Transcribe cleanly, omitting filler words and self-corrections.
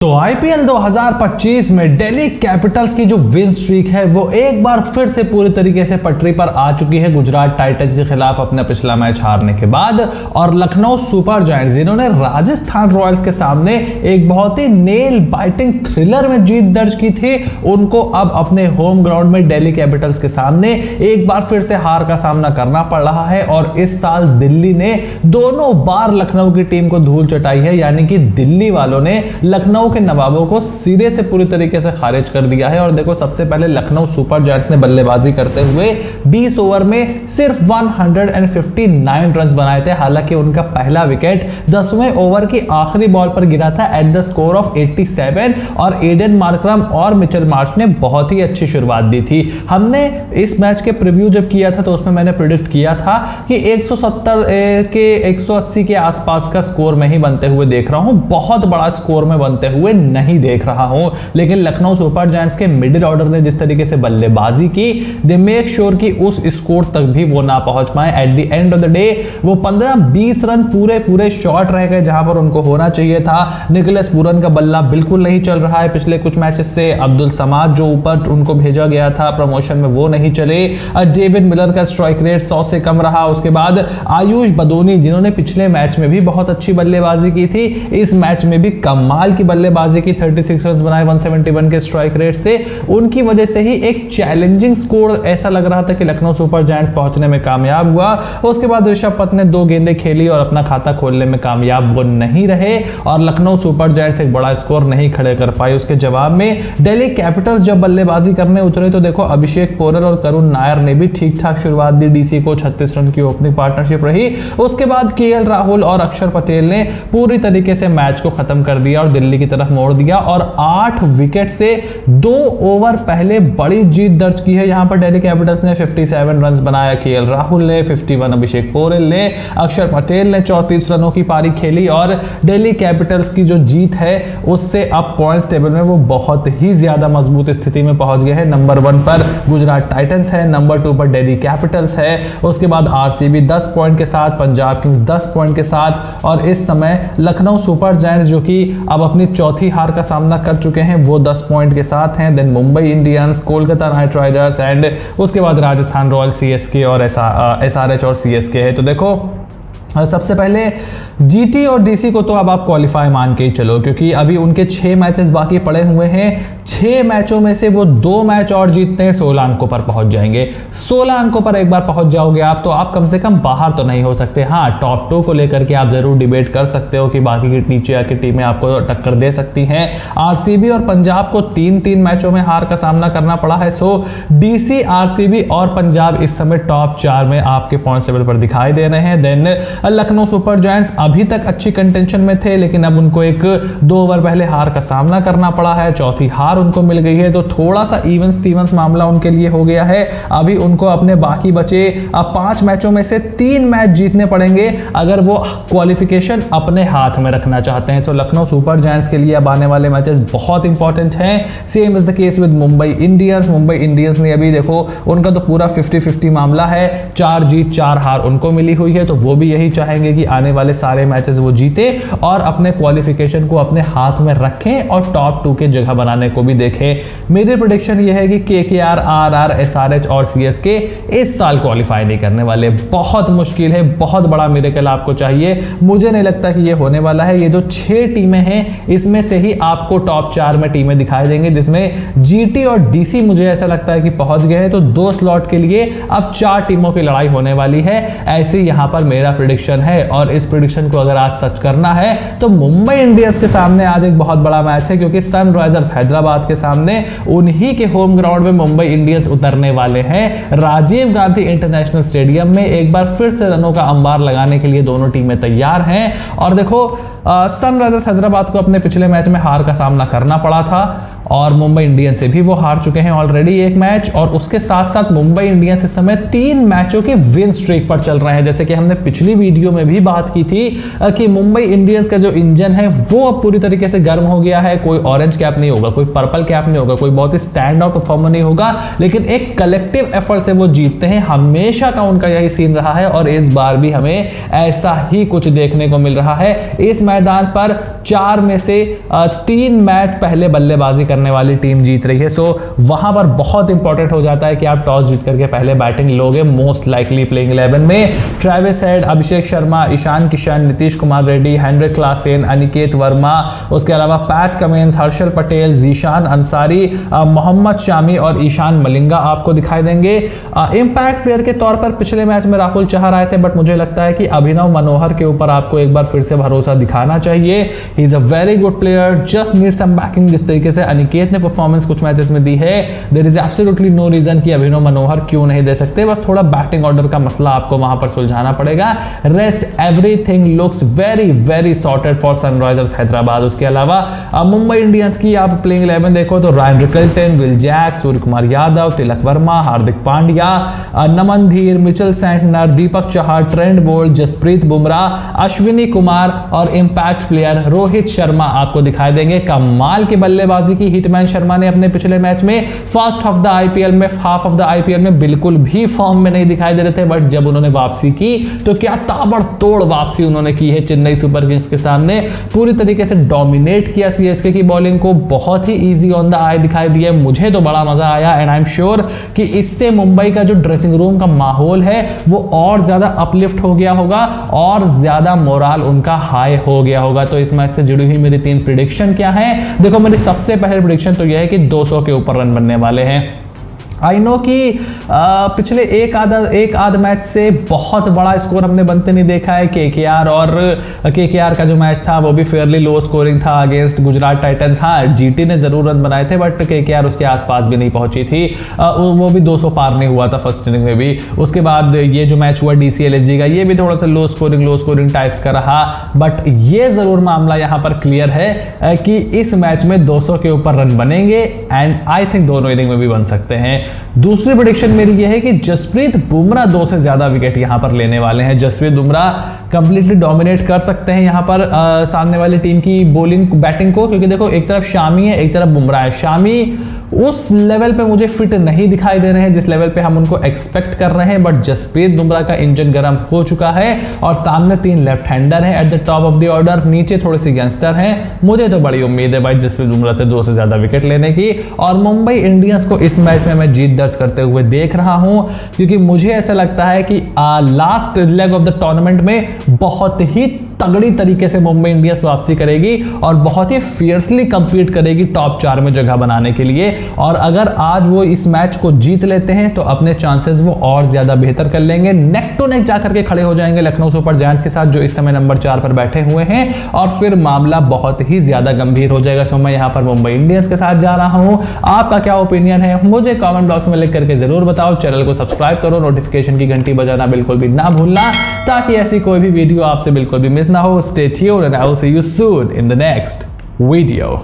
तो आईपीएल 2025 में दिल्ली कैपिटल्स की जो विन स्ट्रीक है वो एक बार फिर से पूरी तरीके से पटरी पर आ चुकी है गुजरात टाइटंस के खिलाफ अपना पिछला मैच हारने के बाद। और लखनऊ सुपर जायंट्स जिन्होंने राजस्थान रॉयल्स के सामने एक बहुत ही नेल बाइटिंग थ्रिलर में जीत दर्ज की थी, उनको अब अपने होम ग्राउंड में दिल्ली कैपिटल्स के सामने एक बार फिर से हार का सामना करना पड़ रहा है। और इस साल दिल्ली ने दोनों बार लखनऊ की टीम को धूल चटाई है, यानी कि दिल्ली वालों ने लखनऊ के नवाबों को सिरे से पूरी तरीके से खारिज कर दिया है। और देखो, सबसे पहले लखनऊ सुपर जायंट्स ने बल्लेबाजी करते हुए 20 ओवर में सिर्फ 159 रन बनाए थे। हालांकि उनका पहला विकेट 10वें ओवर की आखिरी बॉल पर गिरा था एट द स्कोर ऑफ 87 और एडन मार्करम और मिचेल मार्श ने बहुत ही अच्छी शुरुआत दी थी। हमने इस मैच के प्रीव्यू जब किया था तो उसमें मैंने प्रिडिक्ट किया था कि 170 के 180 के आसपास का स्कोर में ही बनते हुए देख रहा हूं, बहुत बड़ा स्कोर में बनते हुए नहीं देख रहा हूं। लेकिन लखनऊ सुपर जायंट्स के मिडिल ऑर्डर ने जिस तरीके से बल्लेबाजी की, दे मेक श्योर कि उस स्कोर तक भी वो ना पहुंच पाए। At the end of the day वो 15-20 रन पूरे शॉर्ट रह गए जहां पर उनको होना चाहिए था। निकोलस पूरन का बल्ला बिल्कुल नहीं चल रहा है पिछले कुछ मैचेस से। अब्दुल समाद जो ऊपर उनको भेजा गया था प्रमोशन में वो नहीं चले। डेविड मिलर का स्ट्राइक रेट 100 से कम रहा। उसके बाद आयुष बदोनी जिन्होंने पिछले मैच में भी बहुत अच्छी बल्लेबाजी की थी, इस मैच में भी कमाल की बल्लेबाजी की, 36 रन बनाए 171 के स्ट्राइक रेट से। उनकी वजह से ही एक चैलेंजिंग स्कोर ऐसा लग रहा था कि लखनऊ सुपर जायंट्स पहुंचने में कामयाब हुआ। उसके बाद ऋषभ पंत ने 2 गेंदें खेली और अपना खाता खोलने में कामयाब वो नहीं रहे और लखनऊ सुपर जायंट्स एक बड़ा स्कोर नहीं खड़े कर पाए। उसके जवाब में दिल्ली कैपिटल्स जब बल्लेबाजी करने उतरे तो देखो, अभिषेक पोरल और करुण नायर ने भी ठीक ठाक शुरुआत दी। डीसी को 36 रन की ओपनिंग पार्टनरशिप रही। उसके बाद केएल राहुल और अक्षर पटेल ने पूरी तरीके से मैच को खत्म कर दिया और दिल्ली की तरफ मोड़ दिया और 8 विकेट से 2 ओवर पहले बड़ी जीत दर्ज की है। यहां पर दिल्ली कैपिटल्स ने 57 रन बनाया, केएल राहुल ने 51, अभिषेक पोरल ने, अक्षर पटेल ने 34 रनों की पारी खेली और दिल्ली कैपिटल्स की जो जीत है उससे अब पॉइंट्स टेबल में वो बहुत ही ज्यादा मजबूत स्थिति में पहुंच गए हैं। नंबर 1 पर गुजरात टाइटंस है, नंबर 2 पर दिल्ली कैपिटल्स है, उसके बाद आरसीबी 10 पॉइंट के साथ, पंजाब किंग्स 10 पॉइंट के साथ और इस समय लखनऊ सुपर जायंट्स जो कि अब अपनी चौथी हार का सामना कर चुके हैं वो 10 पॉइंट के साथ हैं। Then Mumbai Indians, Kolkata Knight Riders and उसके बाद राजस्थान रॉयल्स, सीएसके और एसआरएच और सीएसके है। तो देखो, सबसे पहले जीटी और डीसी को तो अब आप क्वालिफाई मान के ही चलो, क्योंकि अभी उनके 6 मैचेस बाकी पड़े हुए हैं। 6 मैचों में से वो 2 मैच और जीतते हैं, 16 अंकों पर पहुंच जाएंगे। 16 अंकों पर एक बार पहुंच जाओगे आप तो आप कम से कम बाहर तो नहीं हो सकते। हाँ, टॉप 2 को लेकर के आप जरूर डिबेट कर सकते हो कि बाकी की नीचे आके टीमें आपको टक्कर दे सकती हैं। आरसीबी और पंजाब को 3-3 मैचों में हार का सामना करना पड़ा है। सो डीसी, आरसीबी और पंजाब इस समय टॉप 4 में आपके पॉइंट टेबल पर दिखाई दे रहे हैं। देन लखनऊ सुपर जायंट्स अभी तक अच्छी कंटेंशन में थे, लेकिन अब उनको एक 2 ओवर पहले हार का सामना करना पड़ा है। चौथी हार उनको मिल गई है, तो थोड़ा सा इवन स्टीवंस मामला उनके लिए हो गया है। अभी उनको अपने बाकी बचे 5 मैचों में से 3 मैच जीतने पड़ेंगे अगर वो क्वालिफिकेशन अपने हाथ में रखना चाहते हैं। तो लखनऊ सुपर जायंट्स के लिए अब आने वाले मैचेस बहुत इंपॉर्टेंट हैं। Same is the case with Mumbai Indians. Mumbai Indians ने अभी देखो, उनका तो पूरा 50-50 मामला है, 4 जीत 4 हार उनको मिली हुई है। तो वो भी यही चाहेंगे कि आने वाले सारे मैचेस वो जीते और अपने क्वालिफिकेशन को अपने हाथ में रखें और टॉप 2 के जगह बनाने को भी देखें। मेरी प्रेडिक्शन ये है कि केकेआर, आरआर, एसआरएच और सीएसके इस साल क्वालिफाई नहीं करने वाले। बहुत मुश्किल है, बहुत बड़ा मिरेकल आपको चाहिए। मुझे नहीं लगता कि ये होने वाला है। ये जो 6 टीमें हैं इसमें से ही आपको टॉप 4 में टीमें दिखाई देंगी, जिसमें जीटी और डीसी मुझे ऐसा लगता है कि पहुंच गए हैं। तो 2 स्लॉट के लिए अब 4 टीमों की लड़ाई होने वाली है। ऐसे यहां पर मेरा प्रेडिक्शन है और इस प्रेडिक्शन को अगर आज सच करना है तो मुंबई इंडियंस के सामने आज एक बहुत बड़ा मैच है, क्योंकि सनराइजर्स हैदराबाद के सामने उन्हीं के होम ग्राउंड में मुंबई इंडियंस उतरने वाले हैं। राजीव गांधी इंटरनेशनल स्टेडियम में एक बार फिर से रनों का अंबार लगाने के लिए दोनों टीमें तैयार हैं। और देखो, सनराइजर्स हैदराबाद को अपने पिछले मैच में हार का सामना करना पड़ा था और मुंबई इंडियंस से भी वो हार चुके हैं ऑलरेडी एक मैच। और उसके साथ साथ मुंबई इंडियंस इस समय 3 मैचों की विन स्ट्रीक पर चल रहे हैं। जैसे कि हमने पिछली वीडियो में भी बात की थी कि मुंबई इंडियंस का जो इंजन है वो अब पूरी तरीके से गर्म हो गया है। कोई ऑरेंज कैप नहीं होगा, कोई पर्पल कैप नहीं होगा, कोई बहुत ही स्टैंड आउट परफॉर्मर नहीं होगा, लेकिन एक कलेक्टिव एफर्ट से वो जीतते हैं। हमेशा का उनका यही सीन रहा है और इस बार भी हमें ऐसा ही कुछ देखने को मिल रहा है। इस मैदान पर 4 में से 3 मैच पहले बल्लेबाजी करने वाली टीम जीत रही है। सो वहां पर बहुत इंपॉर्टेंट हो जाता है कि आप टॉस जीत करके पहले बैटिंग लोगे। मोस्ट लाइकली प्लेइंग 11 में Travis head, Abhishek Sharma, Ishan Kishan, Nitish Kumar Reddy, Heinrich Klaasen, Aniket Verma, उसके अलावा पैट कमिंस, हर्षल पटेल, जीशान अंसारी, मोहम्मद शामी और ईशान मलिंगा आपको दिखाई देंगे। इंपैक्ट प्लेयर के तौर पर पिछले मैच में राहुल चहर आए थे, बट मुझे लगता है कि अभिनव मनोहर के ऊपर आपको एक बार फिर से भरोसा दिखाना चाहिए। He is a very good player, just need some backing. जिस तरीके से अनिकेत ने परफॉर्मेंस कुछ मैचेस में दी है, there is absolutely no reason कि अभिनव मनोहर क्यों नहीं दे सकते। बस थोड़ा बैटिंग ऑर्डर का मसला आपको वहां पर सुलझाना पड़ेगा। Rest everything looks very very sorted for Sunrisers Hyderabad. उसके अलावा मुंबई इंडियंस की आप प्लेइंग 11 देखो तो Ryan Rickelton, will Jack, Surya Kumar Yadav, Tilak Varma, Hardik Pandya, नमन धीर, Mitchell Santner, Deepak Chahar, Trent Boult, Jasprit Bumrah, Ashwini Kumar और इंपैक्ट प्लेयर रोहित शर्मा आपको दिखाई देंगे। कमाल की बल्लेबाजी की हिटमैन शर्मा ने अपने पिछले मैच में first half of the IPL में बिल्कुल भी फॉर्म में नहीं दिखाई दे रहे थे, बट जब उन्होंने वापसी की तो क्या ताबड़तोड़ वापसी उन्होंने की है चेन्नई सुपर किंग्स के सामने। पूरी तरीके से डोमिनेट किया सीएसके की बॉलिंग को, बहुत ही इजी ऑन द आई दिखाई दिया। मुझे तो बड़ा मजा आया एंड आई एम श्योर कि इससे मुंबई का जो ड्रेसिंग रूम का माहौल है वो और ज्यादा अपलिफ्ट हो गया होगा और ज्यादा मोराल उनका हाई हो गया होगा। तो इस मैच से जुड़ी हुई मेरी 3 प्रेडिक्शन क्या है? देखो, मेरी सबसे पहले प्रेडिक्शन तो यह है कि 200 के ऊपर रन बनने वाले हैं। आई नो कि पिछले एक आध मैच से बहुत बड़ा स्कोर हमने बनते नहीं देखा है। केकेआर का जो मैच था वो भी फेयरली लो स्कोरिंग था अगेंस्ट गुजरात टाइटंस। हाँ, जीटी ने जरूर रन बनाए थे, बट केकेआर उसके आसपास भी नहीं पहुंची थी। वो भी 200 पार नहीं हुआ था फर्स्ट इनिंग में भी। उसके बाद ये जो मैच हुआ डीसीएलएसजी का, ये भी थोड़ा सा लो स्कोरिंग टाइप्स का रहा, बट ये जरूर मामला यहाँ पर क्लियर है कि इस मैच में 200 के ऊपर रन बनेंगे एंड आई थिंक दोनों इनिंग में भी बन सकते हैं। दूसरी प्रेडिक्शन मेरी यह है कि जसप्रीत बुमराह 2 से ज्यादा विकेट यहां पर लेने वाले हैं। जसप्रीत बुमराह कंप्लीटली डोमिनेट कर सकते हैं यहां पर सामने वाली टीम की बैटिंग को, क्योंकि देखो एक तरफ शामी है, एक तरफ बुमराह है। शामी उस लेवल पे मुझे फिट नहीं दिखाई दे रहे हैं जिस लेवल पे हम उनको एक्सपेक्ट कर रहे हैं, बट जसप्रीत बुमराह का इंजन गर्म हो चुका है और सामने 3 लेफ्ट हैंडर हैं at the top of the order, नीचे थोड़े से यंगस्टर हैं। मुझे तो बड़ी उम्मीद है भाई जसप्रीत बुमराह से 2 से ज्यादा विकेट लेने की, और मुंबई इंडियंस को इस मैच में मैं जीत दर्ज करते हुए देख रहा हूं, क्योंकि मुझे ऐसा लगता है कि last leg of the tournament में बहुत ही तगड़ी तरीके से मुंबई इंडियंस वापसी करेगी और बहुत ही फियर्सली कंपीट करेगी टॉप 4 में जगह बनाने के लिए। और अगर आज वो इस मैच को जीत लेते हैं तो अपने चांसेस वो और ज्यादा बेहतर कर लेंगे। नेक टू नेक जाकर के खड़े हो जाएंगे लखनऊ सुपर जायंट्स के साथ, जो इस समय नंबर 4 पर बैठे हुए हैं, और फिर मामला बहुत ही ज्यादा गंभीर हो जाएगा। सो मैं यहां पर मुंबई इंडियंस के साथ जा रहा हूं। आपका क्या ओपिनियन है मुझे कमेंट बॉक्स में लिख करके जरूर बताओ। चैनल को सब्सक्राइब करो, नोटिफिकेशन की घंटी बजाना बिल्कुल भी ना भूलना, ताकि ऐसी कोई भी वीडियो आपसे बिल्कुल भी मिस ना हो। Stay tuned and I will see you soon in the next video.